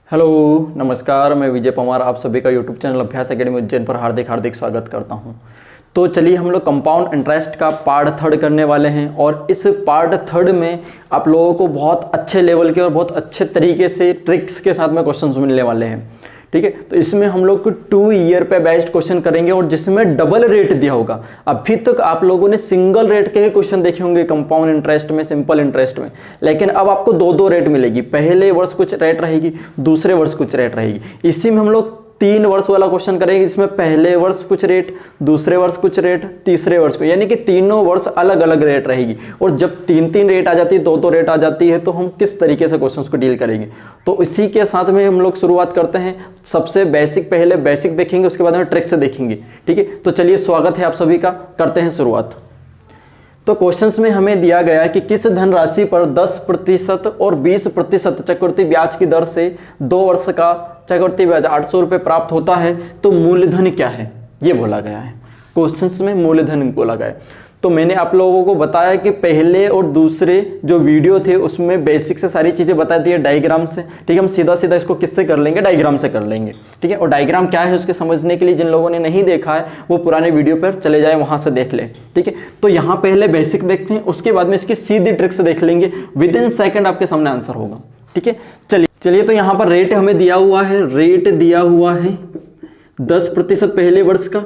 Hello नमस्कार, मैं विजय पवार आप सभी का यूट्यूब चैनल अभ्यास एकेडमी उज्जैन पर हार्दिक हार्दिक स्वागत करता हूं। तो चलिए हम लोग कंपाउंड इंटरेस्ट का पार्ट थर्ड करने वाले हैं और इस पार्ट थर्ड में आप लोगों को बहुत अच्छे लेवल के और बहुत अच्छे तरीके से ट्रिक्स के साथ में क्वेश्चंस मिलने वाले हैं। ठीक है, तो इसमें हम लोग 2 ईयर पे बेस्ड क्वेश्चन करेंगे और जिसमें डबल रेट दिया होगा। अभी तक आप लोगों ने सिंगल रेट के ही क्वेश्चन देखे होंगे कंपाउंड इंटरेस्ट में, सिंपल इंटरेस्ट में, लेकिन अब आपको दो रेट मिलेगी। पहले वर्ष कुछ रेट रहेगी, दूसरे वर्ष कुछ रेट रहेगी। इसी में हम लोग 3 वर्ष वाला क्वेश्चन करेंगे, इसमें पहले वर्ष कुछ रेट, दूसरे वर्ष कुछ रेट, तीसरे वर्ष को, यानी कि तीनों वर्ष अलग अलग रेट रहेगी। और जब 3 रेट आ जाती है, 2 रेट आ जाती है, तो हम किस तरीके से क्वेश्चंस को डील करेंगे। तो इसी के साथ में हम लोग शुरुआत करते हैं। सबसे बेसिक, पहले बेसिक देखेंगे, उसके बाद में ट्रिक्स देखेंगे। ठीक है, तो चलिए स्वागत है आप सभी का, करते हैं शुरुआत। तो क्वेश्चंस में हमें दिया गया है कि किस धनराशि पर 10% और 20% चक्रवृद्धि ब्याज की दर से 2 वर्ष का चक्रवृद्धि ब्याज 800 रुपये प्राप्त होता है, तो मूलधन क्या है, ये बोला गया है। क्वेश्चंस में मूलधन बोला गया है। तो मैंने आप लोगों को बताया कि पहले और दूसरे जो वीडियो थे उसमें बेसिक से सारी चीज़ें बता दी है डायग्राम से। ठीक है, हम सीधा सीधा इसको किससे कर लेंगे, डायग्राम से कर लेंगे। ठीक है, और डायग्राम क्या है उसके समझने के लिए जिन लोगों ने नहीं देखा है वो पुराने वीडियो पर चले जाए, वहां से देख ले। ठीक है, तो यहाँ पहले बेसिक देखते हैं, उसके बाद में इसकी सीधी ट्रिक्स देख लेंगे। विदिन सेकेंड आपके सामने आंसर होगा। ठीक है, चलिए तो यहाँ पर रेट हमें दिया हुआ है, रेट दिया हुआ है 10% पहले वर्ष का।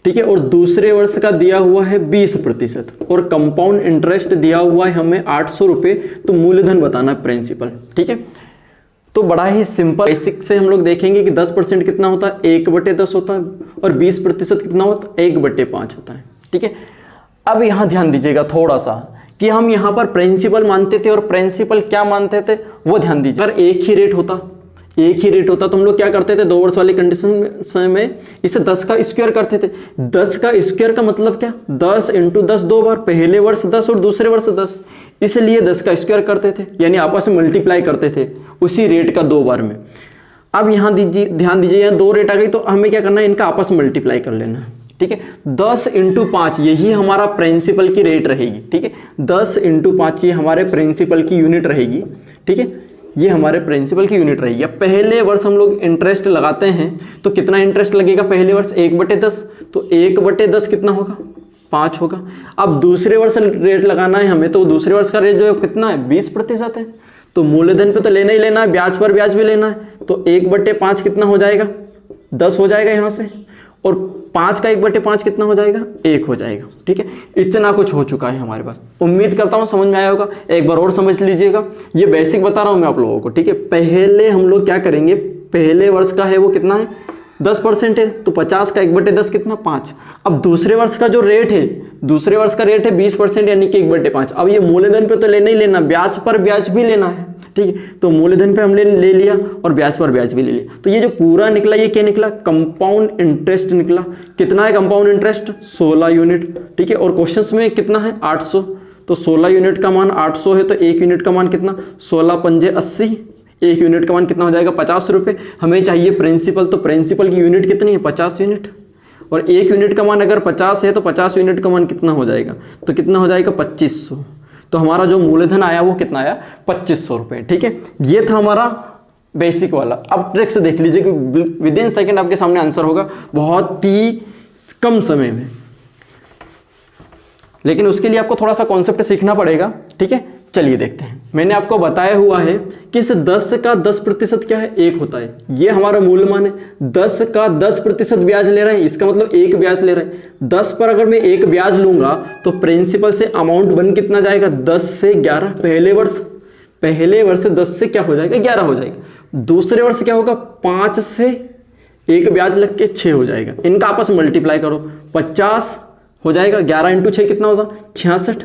ठीक है, और दूसरे वर्ष का दिया हुआ है 20% और कंपाउंड इंटरेस्ट दिया हुआ है हमें 800 रुपये। तो मूलधन बताना है, प्रिंसिपल। ठीक है, तो बड़ा ही सिंपल बेसिक से हम लोग देखेंगे कि 10% कितना होता है, 1/10 होता है, और 20% कितना होता है, 1/5 होता है। ठीक है, अब यहाँ ध्यान दीजिएगा थोड़ा सा कि हम यहाँ पर प्रिंसिपल मानते थे और प्रिंसिपल क्या मानते थे वो ध्यान दीजिए। अगर एक ही रेट होता तो हम लोग क्या करते थे, 2 वर्ष वाली कंडीशन में इसे 10 का स्क्वायर करते थे। 10 का स्क्वायर का मतलब क्या, 10 × 10 2 बार, पहले वर्ष 10 और दूसरे वर्ष 10, इसलिए 10 का स्क्वायर करते थे, यानी आपस में मल्टीप्लाई करते थे उसी रेट का 2 बार में। अब यहाँ ध्यान दीजिए, यहाँ 2 रेट आ गई तो हमें क्या करना है, इनका आपस में मल्टीप्लाई कर लेना है। ठीक है, 10 × 5 यही हमारा प्रिंसिपल की रेट रहेगी। ठीक है, 10 × 5 ये हमारे प्रिंसिपल की यूनिट रहेगी। ठीक है, ये हमारे प्रिंसिपल की यूनिट रहेगी। अब पहले वर्ष हम लोग इंटरेस्ट लगाते हैं तो कितना इंटरेस्ट लगेगा, पहले वर्ष 1/10, तो 1/10 कितना होगा, 5 होगा। अब दूसरे वर्ष रेट लगाना है हमें, तो दूसरे वर्ष का रेट जो है कितना है, 20% है। तो मूलधन पे तो लेना ही लेना है, ब्याज पर ब्याज भी लेना है, तो 1/5 कितना हो जाएगा, 10 हो जाएगा यहाँ से, और 5 का 1/5 कितना हो जाएगा, 1 हो जाएगा। ठीक है, इतना कुछ हो चुका है हमारे पास। उम्मीद करता हूं समझ में आया होगा। एक बार और समझ लीजिएगा, ये बेसिक बता रहा हूं मैं आप लोगों को। ठीक है, पहले हम लोग क्या करेंगे, पहले वर्ष का है वो कितना है, 10% है, तो 50 का 1/10 कितना, 5। अब दूसरे वर्ष का जो रेट है, दूसरे वर्ष का रेट है 20%, यानी कि 1/5। अब ये मूलधन पे तो लेना ही लेना, ब्याज पर ब्याज भी लेना है। ठीक है, तो मूलधन पे हमने ले लिया और ब्याज पर ब्याज भी ले लिया। तो ये जो पूरा निकला, ये क्या निकला, कंपाउंड इंटरेस्ट निकला। कितना है कंपाउंड इंटरेस्ट, 16 यूनिट। ठीक है, और क्वेश्चंस में कितना है, 800, तो 16 यूनिट का मान 800 है, तो 1 यूनिट का मान कितना, 16 पंजे 80, 1 यूनिट का मान कितना हो जाएगा, 50 रुपये। हमें चाहिए प्रिंसिपल, तो प्रिंसिपल की यूनिट कितनी है, 50 यूनिट, और 1 यूनिट का मान अगर 50 है तो 50 यूनिट का मान कितना हो जाएगा, तो कितना हो जाएगा, 2500। तो हमारा जो मूलधन आया वो कितना आया, 2500 रुपये। ठीक है, ये था हमारा बेसिक वाला। अब ट्रिक्स देख लीजिए कि विदिन सेकंड आपके सामने आंसर होगा, बहुत ही कम समय में, लेकिन उसके लिए आपको थोड़ा सा कॉन्सेप्ट सीखना पड़ेगा। ठीक है, चलिए देखते हैं। मैंने आपको बताया हुआ है कि इस 10 का 10% क्या है, 1 होता है। ये हमारा मूलमान है। 10 का 10% ब्याज ले रहे हैं, इसका मतलब 1 ब्याज ले रहे हैं। 10 पर अगर मैं 1 ब्याज लूंगा तो प्रिंसिपल से अमाउंट बन कितना जाएगा, 10 से 11। पहले वर्ष से 10 से क्या हो जाएगा, 11 हो जाएगा। दूसरे वर्ष क्या होगा, 5 से 1 ब्याज लग के 6 हो जाएगा। इनका आपस में मल्टीप्लाई करो, 50 हो जाएगा, 11 × 6 कितना होगा, 66।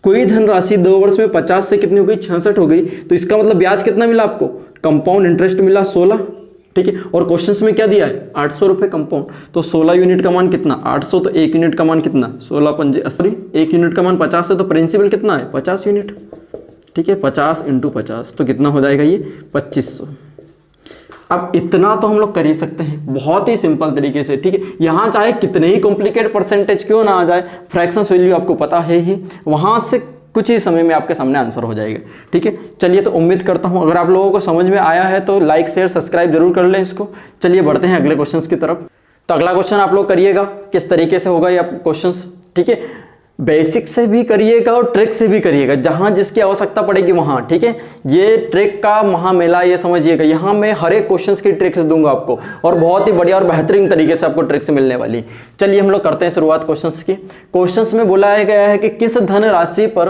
कोई धनराशि 2 वर्ष में 50 से कितनी हो गई, 66 हो गई। तो इसका मतलब ब्याज कितना मिला आपको, कंपाउंड इंटरेस्ट मिला 16। ठीक है, और क्वेश्चंस में क्या दिया है, 800 रुपये कंपाउंड। तो 16 यूनिट का मान कितना, 800, तो 1 यूनिट का मान कितना, 16 पंजे 80, 1 यूनिट का मान 50 है, तो प्रिंसिपल कितना है, 50 यूनिट। ठीक है, 50 × 50 तो कितना हो जाएगा, ये 2500। अब इतना तो हम लोग कर ही सकते हैं बहुत ही सिंपल तरीके से। ठीक है, यहाँ चाहे कितने ही कॉम्प्लिकेट परसेंटेज क्यों ना आ जाए, फ्रैक्शंस वैल्यू आपको पता है ही, वहां से कुछ ही समय में आपके सामने आंसर हो जाएगा। ठीक है, चलिए तो उम्मीद करता हूँ अगर आप लोगों को समझ में आया है तो लाइक शेयर सब्सक्राइब जरूर कर लें इसको। चलिए बढ़ते हैं अगले क्वेश्चंस की तरफ। तो अगला क्वेश्चन आप लोग करिएगा, किस तरीके से होगा ये क्वेश्चंस। ठीक है, बेसिक से भी करिएगा और ट्रिक से भी करिएगा, जहां जिसकी आवश्यकता पड़ेगी वहां। ठीक है, ये ट्रिक का महामेला ये समझिएगा, यहाँ मैं हर एक क्वेश्चंस की ट्रिक्स दूंगा आपको और बहुत ही बढ़िया और बेहतरीन तरीके से आपको ट्रिक्स मिलने वाली। चलिए हम लोग करते हैं शुरुआत क्वेश्चंस की। क्वेश्चंस में बोला गया है कि किस धन राशि पर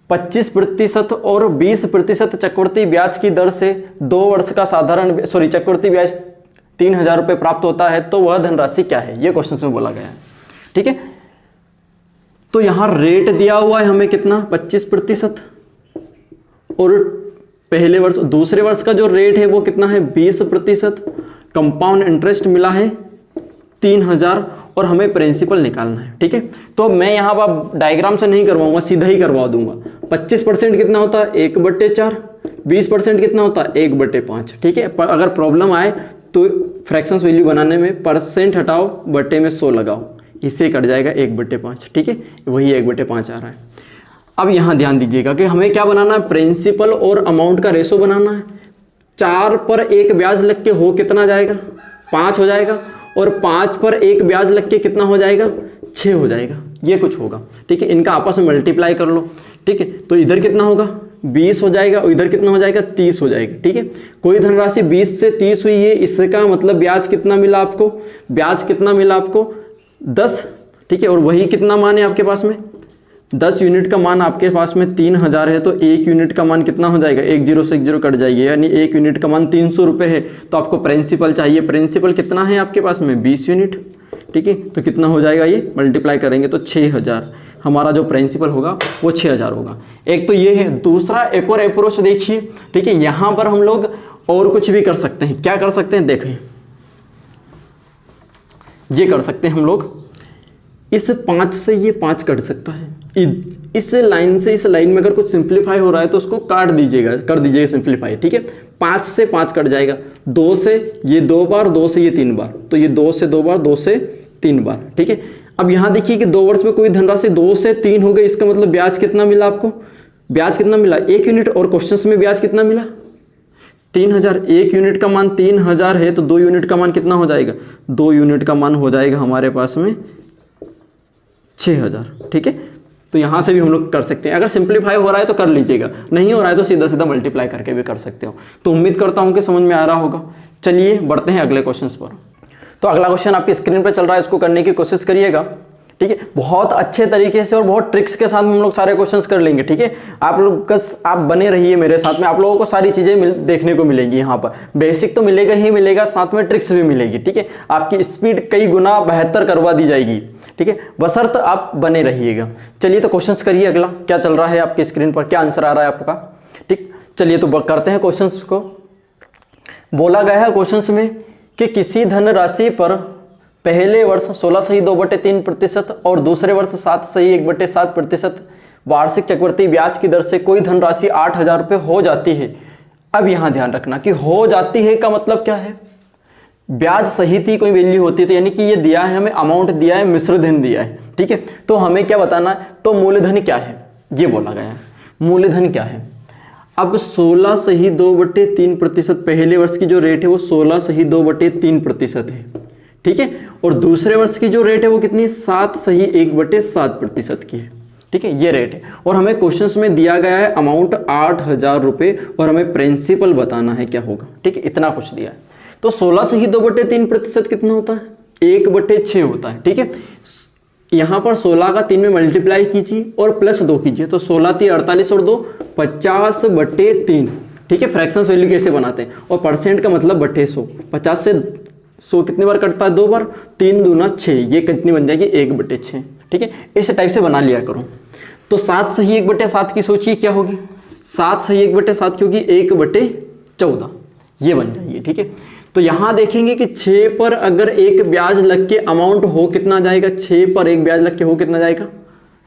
25% और 20% चक्रवृद्धि ब्याज की दर से 2 वर्ष का चक्रवृद्धि ब्याज 3000 रुपये प्राप्त होता है, तो वह धनराशि क्या है, ये क्वेश्चंस में बोला गया है। ठीक है, तो यहां रेट दिया हुआ है हमें कितना 25% और पहले वर्ष दूसरे वर्ष का जो रेट है वो कितना है 20%। कंपाउंड इंटरेस्ट मिला है 3000 और हमें प्रिंसिपल निकालना है। ठीक है, तो मैं यहां पर डायग्राम से नहीं करवाऊंगा, सीधा ही करवा दूंगा। 25% कितना होता है 1/4, 20% कितना होता है 1/5। ठीक है, पर अगर प्रॉब्लम आए तो फ्रैक्शंस वैल्यू बनाने में परसेंट हटाओ, बटे में 100 लगाओ, इससे कट जाएगा 1/5। ठीक है, वही 1/5 आ रहा है। अब यहां ध्यान दीजिएगा कि हमें क्या बनाना है, प्रिंसिपल और अमाउंट का रेशो बनाना है। 4 पर 1 ब्याज लग के हो कितना जाएगा 5 हो जाएगा, और 5 पर 1 ब्याज लग के कितना हो जाएगा 6 हो जाएगा, ये कुछ होगा। ठीक है, इनका आपस में मल्टीप्लाई कर लो। ठीक है, तो इधर कितना होगा 20 हो जाएगा और इधर कितना हो जाएगा 30 हो जाएगा। ठीक है, कोई धनराशि 20 से 30 हुई है, इसका मतलब ब्याज कितना मिला आपको, ब्याज कितना मिला आपको 10। ठीक है, और वही कितना मान है आपके पास में 10 यूनिट का मान आपके पास में 3000 है, तो 1 यूनिट का मान कितना हो जाएगा 1 0 से 1 0 कट जाएगी, यानी 1 यूनिट का मान 300 रुपये है। तो आपको प्रिंसिपल चाहिए, प्रिंसिपल कितना है आपके पास में 20 यूनिट। ठीक है, तो कितना हो जाएगा ये मल्टीप्लाई करेंगे तो 6000, हमारा जो प्रिंसिपल होगा वो 6000 होगा। एक तो ये है। दूसरा एक और अप्रोच देखिए। ठीक है, यहां पर हम लोग और कुछ भी कर सकते हैं। क्या कर सकते हैं देखिए, ये कर सकते हैं हम लोग, इस 5 से ये 5 कट सकता है, इस लाइन से इस लाइन में अगर कुछ सिंप्लीफाई हो रहा है तो उसको काट दीजिएगा, कर दीजिएगा सिंप्लीफाई। ठीक है, 5 से 5 कट जाएगा, 2 से ये 2 बार, 2 से ये 3 बार, तो ये 2 से 2 बार, 2 से 3 बार। ठीक है, अब यहां देखिए कि 2 वर्ष में कोई धनराशि 2 से 3 हो गई, इसका मतलब ब्याज कितना मिला आपको, ब्याज कितना मिला 1 यूनिट, और क्वेश्चन में ब्याज कितना मिला 3000। 1 यूनिट का मान 3000 है, तो 2 यूनिट का मान कितना हो जाएगा, 2 यूनिट का मान हो जाएगा हमारे पास में 6000। ठीक है, तो यहां से भी हम लोग कर सकते हैं। अगर सिंप्लीफाई हो रहा है तो कर लीजिएगा, नहीं हो रहा है तो सीधा सीधा मल्टीप्लाई करके भी कर सकते हो। तो उम्मीद करता हूं कि समझ में आ रहा होगा। चलिए बढ़ते हैं अगले क्वेश्चन पर। तो अगला क्वेश्चन आपकी स्क्रीन पर चल रहा है, इसको करने की कोशिश करिएगा। ठीक है, बहुत अच्छे तरीके से और बहुत ट्रिक्स के साथ हम लोग सारे क्वेश्चंस कर लेंगे। ठीक है, आप लोग आप बने रहिए मेरे साथ में, आप लोगों को सारी चीजें देखने को मिलेंगी। यहाँ पर बेसिक तो मिलेगा ही मिलेगा, साथ में ट्रिक्स भी मिलेगी। ठीक है, आपकी स्पीड कई गुना बेहतर करवा दी जाएगी। ठीक है, बशर्त आप बने रहिएगा। चलिए तो क्वेश्चंस करिए। अगला क्या चल रहा है आपकी स्क्रीन पर, क्या आंसर आ रहा है आपका। ठीक, चलिए तो करते हैं क्वेश्चंस को। बोला गया है क्वेश्चंस में कि किसी धन राशि पर पहले वर्ष 16.2/3% और दूसरे वर्ष 7.1/7% वार्षिक चक्रवृद्धि ब्याज की दर से कोई धनराशि 8000 रुपये हो जाती है। अब यहां ध्यान रखना कि हो जाती है का मतलब क्या है, ब्याज सहित ही कोई वैल्यू होती है, तो यानी कि ये दिया है हमें, अमाउंट दिया है, मिश्र धन दिया है। ठीक है, तो हमें क्या बताना है, तो मूलधन क्या है ये बोला गया है। मूलधन क्या है, अब 16.2/3% पहले वर्ष की जो रेट है वो 16.2/3% है। ठीक है, और दूसरे वर्ष की जो रेट है वो कितनी 7.1/7% की है। ठीक है, ये रेट है, और हमें क्वेश्चंस में दिया गया है अमाउंट 8000 रुपये, और हमें प्रिंसिपल बताना है क्या होगा। ठीक है, इतना कुछ दिया है। तो 16.2/3% कितना होता है 1/6 होता है। ठीक है, यहां पर 16 का 3 में मल्टीप्लाई कीजिए और प्लस 2 कीजिए, तो 16 × 3 = 48 और 2 50/3। ठीक है, फ्रैक्शंस वैल्यू कैसे बनाते हैं, और परसेंट का मतलब बटे 100। 50 से 100 कितनी बार कटता है 2 बार, 3 दूना 6, ये कितनी बन जाएगी 1/6। ठीक है, इस टाइप से बना लिया करो। तो 7/1/7 की सोचिए क्या होगी, 7/1/7 की होगी 1/14, ये बन जाएगी। ठीक है, तो यहां देखेंगे कि 6 पर अगर 1 ब्याज लग के अमाउंट हो कितना जाएगा, 6 पर 1 ब्याज लग के हो कितना जाएगा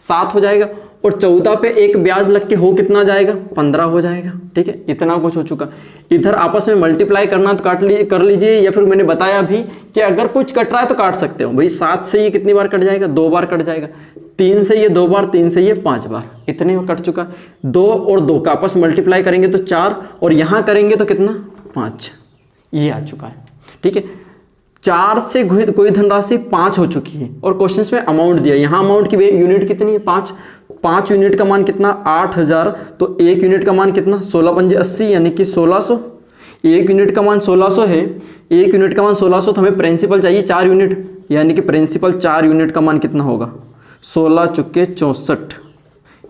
7 हो जाएगा, और 14 पे एक ब्याज लग के हो कितना जाएगा, 15 हो जाएगा। ठीक है, इतना कुछ हो चुका। इधर आपस में मल्टीप्लाई करना तो कर लीजिए, या फिर मैंने बताया भी कि अगर कुछ कट रहा है तो काट सकते हो भाई। 7 से ये कितनी बार कट जाएगा, 2 बार कट जाएगा। 3 से ये 2 बार, 3 से ये 5 बार, इतने में कट चुका। 2 और 2 का आपस मल्टीप्लाई करेंगे तो 4, और यहां करेंगे तो कितना, 5, ये आ चुका है। ठीक है, 4 से कोई धनराशि 5 हो चुकी है, और क्वेश्चन में अमाउंट दिया, यहाँ अमाउंट की यूनिट कितनी है, 5 यूनिट का मान कितना, 8000, तो 1 यूनिट का मान कितना, 16 पंजे 80, यानी कि 1600। 1 यूनिट का मान 1600 है, 1 यूनिट का मान 1600, तो हमें प्रिंसिपल चाहिए 4 यूनिट, यानी कि प्रिंसिपल 4 यूनिट का मान कितना होगा, 16 चुके 64,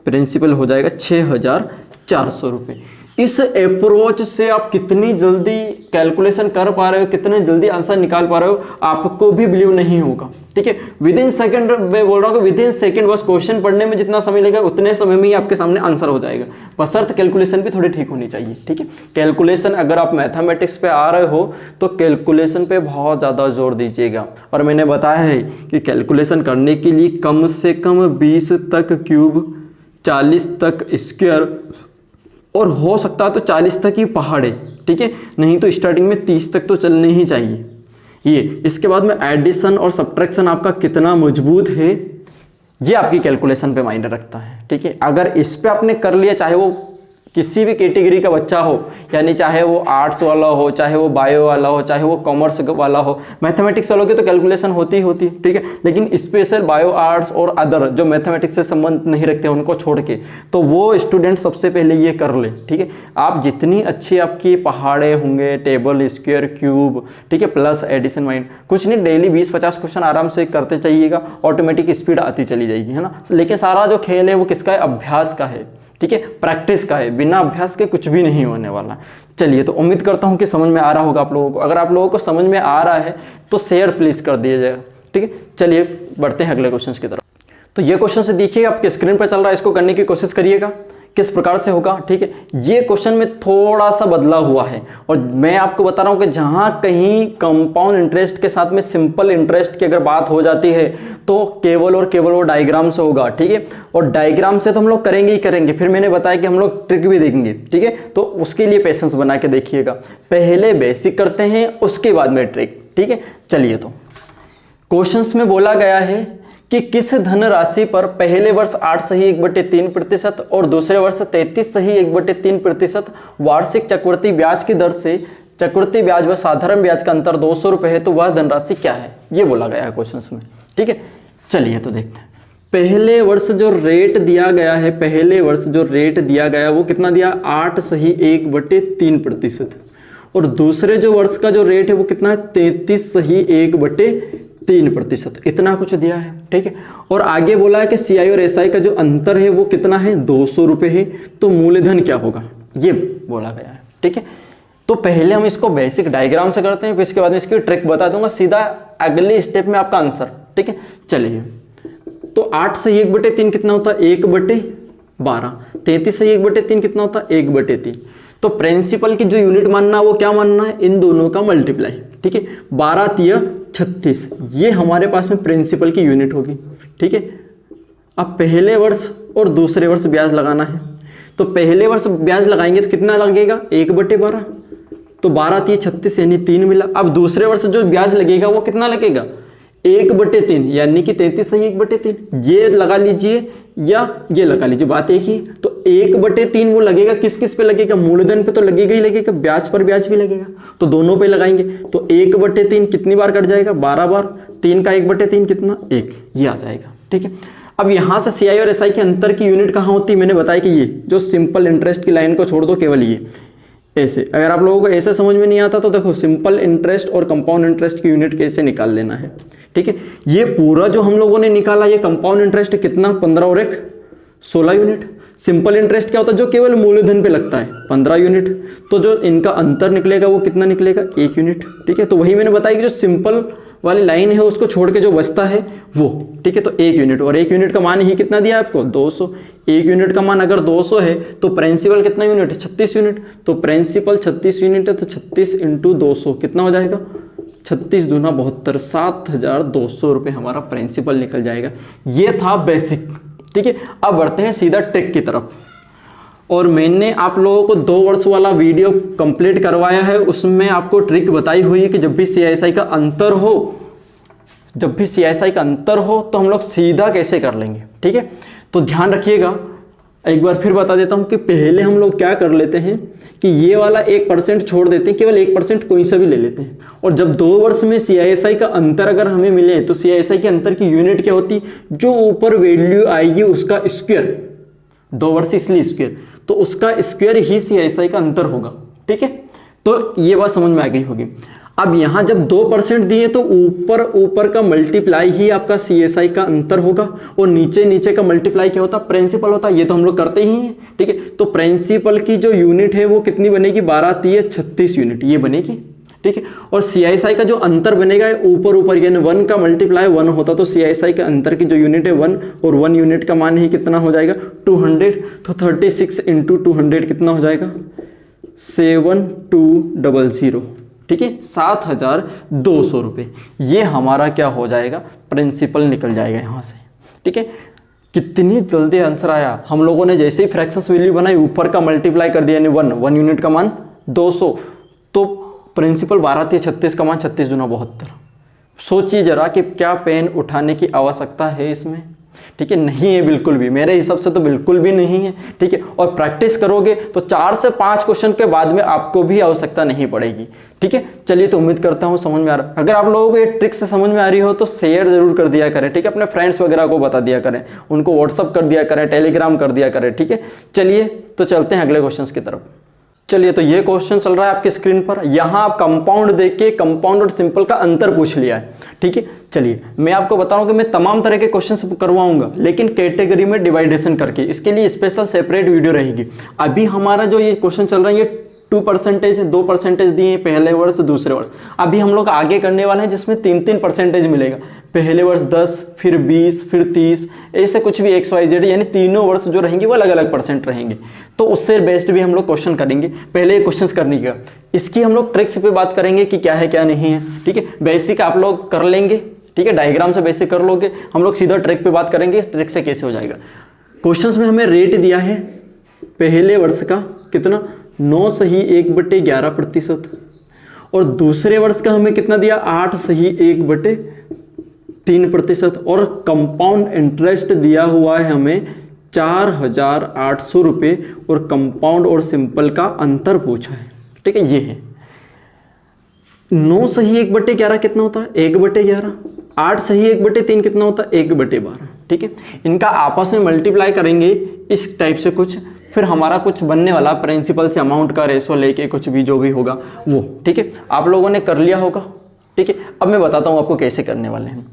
प्रिंसिपल हो जाएगा 6400 रुपये। इस अप्रोच से आप कितनी जल्दी कैलकुलेशन कर पा रहे हो, कितने जल्दी आंसर निकाल पा रहे हो, आपको भी बिलीव नहीं होगा। ठीक है, विद इन सेकंड, मैं बोल रहा हूँ विद इन सेकंड, बस क्वेश्चन पढ़ने में जितना समय लगेगा उतने समय में ही आपके सामने आंसर हो जाएगा। बशर्ते कैलकुलेशन भी थोड़ी ठीक होनी चाहिए। ठीक है, कैलकुलेशन अगर आप मैथमेटिक्स पे आ रहे हो तो कैलकुलेशन पे बहुत ज़्यादा जोर दीजिएगा। और मैंने बताया है कि कैलकुलेशन करने के लिए कम से कम 20 तक क्यूब, 40 तक स्क्वायर, और हो सकता है तो 40 तक ही पहाड़े। ठीक है, नहीं तो स्टार्टिंग में 30 तक तो चलने ही चाहिए ये। इसके बाद में एडिशन और सब्ट्रैक्शन आपका कितना मजबूत है, ये आपकी कैलकुलेशन पे मायने रखता है। ठीक है, अगर इस पे आपने कर लिया, चाहे वो किसी भी कैटेगरी का बच्चा हो, यानी चाहे वो आर्ट्स वाला हो, चाहे वो बायो वाला हो, चाहे वो कॉमर्स वाला हो, मैथमेटिक्स वालों की तो कैलकुलेशन होती ही होती। ठीक है, लेकिन स्पेशल बायो, आर्ट्स और अदर जो मैथमेटिक्स से संबंध नहीं रखते उनको छोड़ के, तो वो स्टूडेंट सबसे पहले ये कर ले। ठीक है, आप जितनी अच्छी आपकी पहाड़े होंगे, टेबल, स्क्वायर, क्यूब, ठीक है, प्लस एडिशन माइंड, कुछ नहीं, डेली 20-50 क्वेश्चन आराम से करते चाहिएगा, ऑटोमेटिक स्पीड आती चली जाएगी, है ना। लेकिन सारा जो खेल है वो किसका है, अभ्यास का है। ठीक है, प्रैक्टिस का है, बिना अभ्यास के कुछ भी नहीं होने वाला। चलिए, तो उम्मीद करता हूं कि समझ में आ रहा होगा आप लोगों को। अगर आप लोगों को समझ में आ रहा है तो शेयर प्लीज कर दीजिएगा। ठीक है, चलिए बढ़ते हैं अगले क्वेश्चन की तरफ। तो ये क्वेश्चन से देखिएगा, आपके स्क्रीन पर चल रहा है, इसको करने की कोशिश करिएगा किस प्रकार से होगा। ठीक है, ये क्वेश्चन में थोड़ा सा बदला हुआ है, और मैं आपको बता रहा हूं कि जहां कहीं कंपाउंड इंटरेस्ट के साथ में सिंपल इंटरेस्ट की अगर बात हो जाती है तो केवल और केवल वो डायग्राम से होगा। ठीक है, और डायग्राम से तो हम लोग करेंगे ही करेंगे, फिर मैंने बताया कि हम लोग ट्रिक भी देखेंगे। ठीक है, तो उसके लिए पेशेंस बना के देखिएगा। पहले बेसिक करते हैं, उसके बाद में ट्रिक। ठीक है, चलिए, तो क्वेश्चंस में बोला गया है कि किस धनराशि पर पहले वर्ष 8 सही 1/3% और दूसरे वर्ष 33 सही 1/3% वार्षिक चक्रवृद्धि ब्याज की दर से चक्रवृद्धि ब्याज व साधारण ब्याज का अंतर 200 रुपए है, तो वह धनराशि क्या है, ये बोला गया है क्वेश्चन में। ठीक है, चलिए तो देखते हैं। पहले वर्ष जो रेट दिया गया है, पहले वर्ष जो रेट दिया गया वो कितना दिया, 8 सही 1/3%, और दूसरे जो वर्ष का जो रेट है वो कितना है, 33 सही 1/3%, इतना कुछ दिया है। ठीक है, और आगे बोला है कि सीआई और एसआई का जो अंतर है वो कितना है, 200 रुपए है, तो मूलधन क्या होगा, ये बोला गया है। ठीक है, तो पहले हम इसको बेसिक डायग्राम से करते हैं, फिर इसके बाद में इसकी ट्रिक बता दूंगा, सीधा अगले स्टेप में आपका आंसर। ठीक है, चलिए, तो 8 से 1/3 कितना होता है, 1/12, 33 से 1/3 कितना होता है, 1/3। तो प्रिंसिपल की जो यूनिट मानना है वो क्या मानना है, इन दोनों का मल्टीप्लाई। ठीक है, 12 तिया 36, ये हमारे पास में प्रिंसिपल की यूनिट होगी। ठीक है, अब पहले वर्ष और दूसरे वर्ष ब्याज लगाना है, तो पहले वर्ष ब्याज लगाएंगे तो कितना लगेगा, 1/12, तो 12 तिया 36 यानी 3 मिला। अब दूसरे वर्ष जो ब्याज लगेगा वो कितना लगेगा, 1/3, यानी कि 33 सही 1/3, ये लगा लीजिए या ये लगा लीजिए, बात एक ही। तो 1/3 वो लगेगा किस किस पे लगेगा, मूलधन पे तो लगेगा ही लगेगा, ब्याज पर ब्याज भी लगेगा, तो दोनों पे लगाएंगे। तो 1/3 कितनी बार कट जाएगा, 12 बार, 3 का 1/3 कितना, 1, ये आ जाएगा। ठीक है, अब यहां से सीआई और एसआई के अंतर की यूनिट कहां होती है, मैंने बताया कि ये जो सिंपल इंटरेस्ट की लाइन को छोड़ दो, केवल ये ऐसे। अगर आप लोगों को ऐसे समझ में नहीं आता तो देखो, सिंपल इंटरेस्ट और कंपाउंड इंटरेस्ट की यूनिट कैसे निकाल लेना है। ठीक है, ये पूरा जो हम लोगों ने निकाला, ये कंपाउंड इंटरेस्ट कितना, 15 और 1 16 यूनिट। सिंपल इंटरेस्ट क्या होता है, जो केवल मूलधन पे लगता है, 15 यूनिट। तो जो इनका अंतर निकलेगा वो कितना निकलेगा, 1 यूनिट। ठीक है, तो वही मैंने बताया कि जो सिंपल वाली लाइन है उसको छोड़ के जो बचता है वो। ठीक है, तो 1 यूनिट, और 1 यूनिट का मान ही कितना दिया आपको, 200। 1 यूनिट का मान अगर 200 है तो प्रिंसिपल कितना यूनिट है, 36 यूनिट। तो प्रिंसिपल 36 यूनिट है, तो 36 × 200 कितना हो जाएगा, 36 दूना 72, 7200 रुपये हमारा प्रिंसिपल निकल जाएगा। ये था बेसिक। ठीक है, अब बढ़ते हैं सीधा ट्रिक की तरफ। और मैंने आप लोगों को 2 वर्ष वाला वीडियो कंप्लीट करवाया है, उसमें आपको ट्रिक बताई हुई है कि जब भी CISI का अंतर हो, तो हम लोग सीधा कैसे कर लेंगे। ठीक है, तो ध्यान रखिएगा। एक बार फिर बता देता हूं कि पहले हम लोग क्या कर लेते हैं कि ये वाला 1% छोड़ देते हैं, केवल 1% कोई सा भी ले लेते हैं। और जब 2 वर्ष में CISI का अंतर अगर हमें मिले तो CISI के अंतर की यूनिट क्या होती, जो ऊपर वैल्यू आएगी उसका स्क्वायर, 2 वर्ष इसलिए स्क्वायर, तो उसका स्क्वायर ही CISI का अंतर होगा। ठीक है, तो ये बात समझ में आ गई होगी। अब यहां जब 2% दिए तो ऊपर का मल्टीप्लाई ही आपका CSI का अंतर होगा, और नीचे का मल्टीप्लाई क्या होता है, प्रिंसिपल होता है। ये तो हम लोग करते ही हैं। ठीक है, तो प्रिंसिपल की जो यूनिट है वो कितनी बनेगी, 12×3=36 यूनिट ये बनेगी। ठीक है, और CISI का जो अंतर बनेगा ऊपर यानी 1 का मल्टीप्लाई 1 होता, तो CISI के अंतर की जो यूनिट है 1, और 1 यूनिट का मान ही कितना हो जाएगा, 200। तो 36 × 200 कितना हो जाएगा, 7200। ठीक है, 7200 रुपये। ये हमारा क्या हो जाएगा, प्रिंसिपल निकल जाएगा यहाँ से। ठीक है, कितनी जल्दी आंसर आया। हम लोगों ने जैसे ही फ्रैक्शंस वैल्यू बनाई, ऊपर का मल्टीप्लाई कर दिया, यानी 1 यूनिट का मान 200, तो प्रिंसिपल 12×36 का मान 36 × 72। सोचिए जरा कि क्या पेन उठाने की आवश्यकता है इसमें। ठीक है, नहीं है बिल्कुल भी, मेरे हिसाब से तो बिल्कुल भी नहीं है। ठीक है, और प्रैक्टिस करोगे तो 4 से 5 क्वेश्चन के बाद में आपको भी आवश्यकता नहीं पड़ेगी। ठीक है, चलिए, तो उम्मीद करता हूँ समझ में आ रहा है। अगर आप लोगों को ये ट्रिक से समझ में आ रही हो तो शेयर जरूर कर दिया करें। ठीक है, अपने फ्रेंड्स वगैरह को बता दिया करें, उनको व्हाट्सअप कर दिया करें, टेलीग्राम कर दिया करें। ठीक है, चलिए तो चलते हैं अगले क्वेश्चन की तरफ। चलिए, तो ये क्वेश्चन चल रहा है आपकी स्क्रीन पर। यहां आप कंपाउंड देख के कंपाउंड और सिंपल का अंतर पूछ लिया है। ठीक है, चलिए मैं आपको बताऊं कि मैं तमाम तरह के क्वेश्चन करवाऊंगा, लेकिन कैटेगरी में डिवाइडेशन करके। इसके लिए स्पेशल सेपरेट वीडियो रहेगी। अभी हमारा जो ये क्वेश्चन चल रहा है, ये 2%, 2% दिए पहले वर्ष, दूसरे वर्ष। अभी हम लोग आगे करने वाले हैं जिसमें 3% मिलेगा। पहले वर्ष 10, फिर 20, फिर 30, ऐसे कुछ भी XYZ, यानी तीनों वर्ष जो रहेंगे वो अलग अलग % रहेंगे। तो उससे बेस्ट भी हम लोग क्वेश्चन करेंगे। पहले क्वेश्चन करने का, इसकी हम लोग ट्रिक्स पे बात करेंगे कि क्या है क्या नहीं है। ठीक है, बेसिक आप लोग कर लेंगे। ठीक है, डायग्राम से बेसिक कर लोगे, हम लोग सीधा ट्रिक पे बात करेंगे, ट्रिक से कैसे हो जाएगा। क्वेश्चन में हमें रेट दिया है पहले वर्ष का कितना, 9 सही 1/11%, और दूसरे वर्ष का हमें कितना दिया, 8 सही 1/3%, और कंपाउंड इंटरेस्ट दिया हुआ है हमें 4800 रुपये, और कंपाउंड और सिंपल का अंतर पूछा है। ठीक है, ये है 9 सही 1/11 कितना होता है, 1/11, 8 सही 1/3 कितना होता है, 1/12। ठीक है, इनका आपस में मल्टीप्लाई करेंगे इस टाइप से कुछ, फिर हमारा कुछ बनने वाला प्रिंसिपल से अमाउंट का रेशो लेके कुछ भी जो भी होगा वो। ठीक है, आप लोगों ने कर लिया होगा। ठीक है, अब मैं बताता हूं आपको कैसे करने वाले हैं।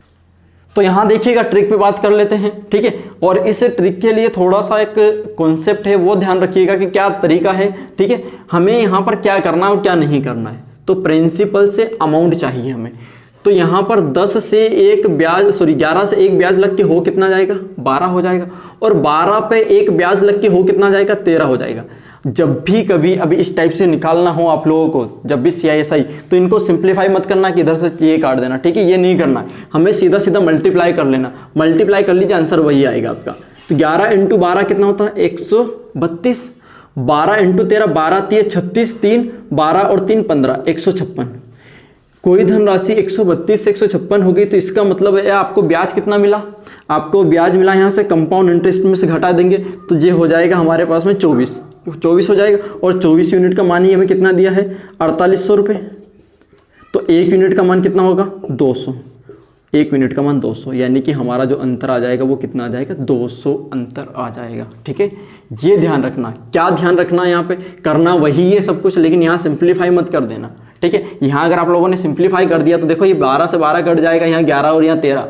तो यहां देखिएगा, ट्रिक पे बात कर लेते हैं। ठीक है, और इस ट्रिक के लिए थोड़ा सा एक कॉन्सेप्ट है, वो ध्यान रखिएगा कि क्या तरीका है। ठीक है, हमें यहां पर क्या करना है और क्या नहीं करना है। तो प्रिंसिपल से अमाउंट चाहिए हमें। तो यहां पर 11 से 1 ब्याज लग के हो कितना जाएगा, 12 हो जाएगा, और 12 पे 1 ब्याज लग के हो कितना जाएगा, 13 हो जाएगा। जब भी कभी अभी इस टाइप से निकालना हो आप लोगों को, जब भी CISI, तो इनको सिंप्लीफाई मत करना कि इधर से ये काट देना। ठीक है, ये नहीं करना है, हमें सीधा सीधा मल्टीप्लाई कर लेना। मल्टीप्लाई कर लीजिए, आंसर वही आएगा आपका। तो 11 × 12 कितना होता है, 132, 12 × 13, 12×3 36, 3 12 और 3 15, 156। कोई धनराशि 132 से 156 हो गई, तो इसका मतलब है आपको ब्याज कितना मिला, आपको ब्याज मिला यहाँ से कंपाउंड इंटरेस्ट में से घटा देंगे, तो ये हो जाएगा हमारे पास में 24 हो जाएगा। और 24 यूनिट का मान ही हमें कितना दिया है, 4800 रुपये। तो 1 यूनिट का मान कितना होगा, 200। 1 यूनिट का मान 200, यानी कि हमारा जो अंतर आ जाएगा वो कितना आ जाएगा, 200 अंतर आ जाएगा। ठीक है, ये ध्यान रखना। क्या ध्यान रखना, यहाँ पे करना वही है सब कुछ, लेकिन यहाँ सिंप्लीफाई मत कर देना। ठीक है, यहाँ अगर आप लोगों ने सिंप्लीफाई कर दिया तो देखो ये 12 से 12 कट जाएगा, यहाँ 11 और यहाँ 13,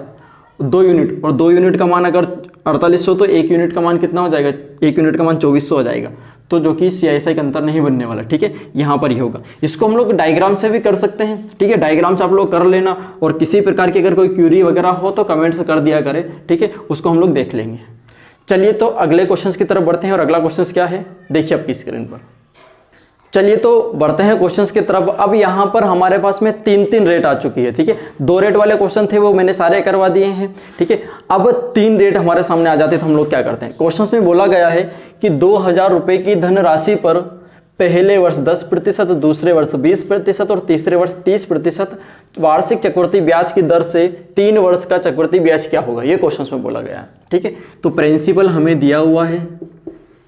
2 यूनिट, और 2 यूनिट का मान अगर 4800, तो 1 यूनिट का मान कितना हो जाएगा, 1 यूनिट का मान 2400 हो जाएगा। तो जो कि CISI का अंतर नहीं बनने वाला। ठीक है, यहाँ पर ही होगा। इसको हम लोग डायग्राम से भी कर सकते हैं। ठीक है, डायग्राम से आप लोग कर लेना, और किसी प्रकार की अगर कोई क्यूरी वगैरह हो तो कमेंट से कर दिया करें। ठीक है, उसको हम लोग देख लेंगे। चलिए, तो अगले क्वेश्चन की तरफ बढ़ते हैं, और अगला क्वेश्चन क्या है देखिए आपकी स्क्रीन पर। चलिए तो बढ़ते हैं क्वेश्चंस की तरफ। अब यहाँ पर हमारे पास में 3 रेट आ चुकी है, ठीक है। 2 रेट वाले क्वेश्चन थे वो मैंने सारे करवा दिए हैं, ठीक है। अब 3 रेट हमारे सामने आ जाते तो हम लोग क्या करते हैं। क्वेश्चंस में बोला गया है कि 2000 रुपए की धनराशि पर पहले वर्ष 10%, दूसरे वर्ष 20% और तीसरे वर्ष 30% वार्षिक चक्रवृद्धि ब्याज की दर से 3 वर्ष का चक्रवृद्धि ब्याज क्या होगा, ये क्वेश्चन में बोला गया है, ठीक है। तो प्रिंसिपल हमें दिया हुआ है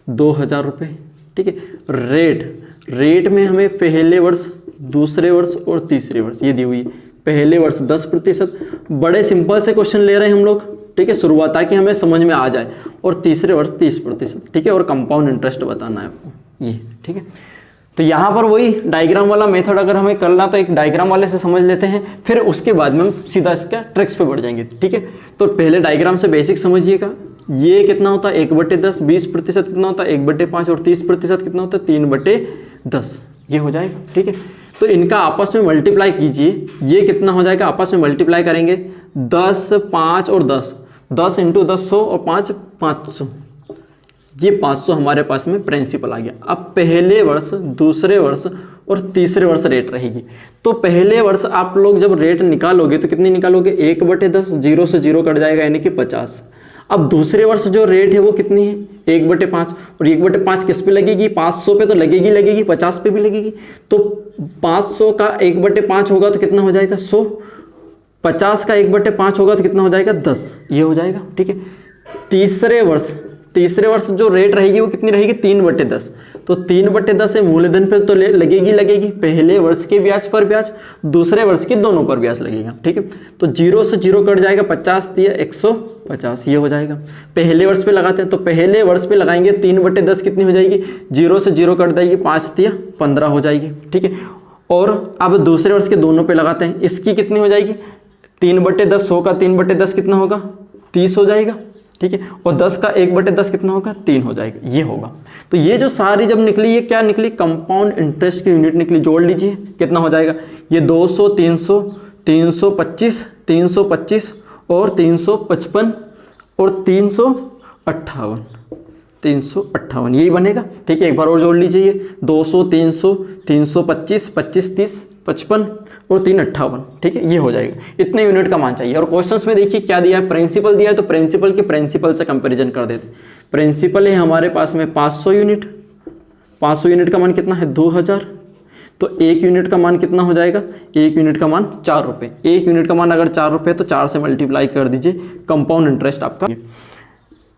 2000 रुपये, ठीक है। रेट में हमें पहले वर्ष, दूसरे वर्ष और तीसरे वर्ष ये दी हुई है। पहले वर्ष 10%, बड़े सिंपल से क्वेश्चन ले रहे हैं हम लोग, ठीक है, शुरुआत ताकि हमें समझ में आ जाए। और तीसरे वर्ष 30%, ठीक है। और कंपाउंड इंटरेस्ट बताना है आपको ये, ठीक है। तो यहाँ पर वही डायग्राम वाला मेथड अगर हमें करना तो एक डायग्राम वाले से समझ लेते हैं, फिर उसके बाद में हम सीधा इसका ट्रिक्स पे बढ़ जाएंगे, ठीक है। तो पहले डायग्राम से बेसिक समझिएगा। ये कितना होता है 1/10, 20% कितना होता है 1/5 और 30% कितना होता है 3/10, ये हो जाएगा, ठीक है। तो इनका आपस में मल्टीप्लाई कीजिए, ये कितना हो जाएगा, आपस में मल्टीप्लाई करेंगे 10, 5 और 10, 10 × 10 100 और 5 500, ये 500 हमारे पास में प्रिंसिपल आ गया। अब पहले वर्ष, दूसरे वर्ष और तीसरे वर्ष रेट रहेगी। तो पहले वर्ष आप लोग जब रेट निकालोगे तो कितनी निकालोगे 1/10, 0 से 0 कट जाएगा यानी कि 50। अब दूसरे वर्ष जो रेट है वो कितनी है 1/5, और 1/5 किस पे लगेगी 500 पे तो लगेगी, 50 पे भी लगेगी। तो 500 का 1/5 होगा तो कितना हो जाएगा 100, 50 का 1/5 होगा तो कितना हो जाएगा 10, ये हो जाएगा, ठीक है। तीसरे वर्ष जो रेट रहेगी वो कितनी रहेगी 3/10, तो 3/10 से मूलधन पे तो लगेगी, पहले वर्ष के ब्याज पर ब्याज, दूसरे वर्ष के दोनों पर ब्याज लगेगा, ठीक है। तो 0 से 0 कट जाएगा, 50 दिया 150, ये हो जाएगा। पहले वर्ष पे लगाते हैं तो पहले वर्ष पे लगाएंगे 3/10 कितनी हो जाएगी, 0 से 0 कट जाएगी, 5 दिया 15 हो जाएगी, ठीक है। और अब दूसरे वर्ष के दोनों पे लगाते हैं, इसकी कितनी हो जाएगी 3/10, 100 का 3/10 कितना होगा 30 हो जाएगा, ठीक है। और 10 का 1/10 कितना होगा 3 हो जाएगा, ये होगा। तो ये जो सारी जब निकली ये क्या निकली कंपाउंड इंटरेस्ट की यूनिट निकली। जोड़ लीजिए कितना हो जाएगा, ये 200, 300, 325, 325 और 355 और 358, 358 यही बनेगा, ठीक है। एक बार और जोड़ लीजिए 200, 300, 325, 25, 30, 55 और 358, ठीक है, ये हो जाएगा। इतने यूनिट का मान चाहिए। और क्वेश्चंस में देखिए क्या दिया है, प्रिंसिपल दिया है तो प्रिंसिपल के प्रिंसिपल से कंपैरिजन कर देते। प्रिंसिपल है हमारे पास में 500 यूनिट, 500 यूनिट का मान कितना है 2000, तो 1 यूनिट का मान कितना हो जाएगा, 1 यूनिट का मान 4 रुपये। 1 यूनिट का मान अगर 4 रुपये तो 4 से मल्टीप्लाई कर दीजिए, कंपाउंड इंटरेस्ट आपका।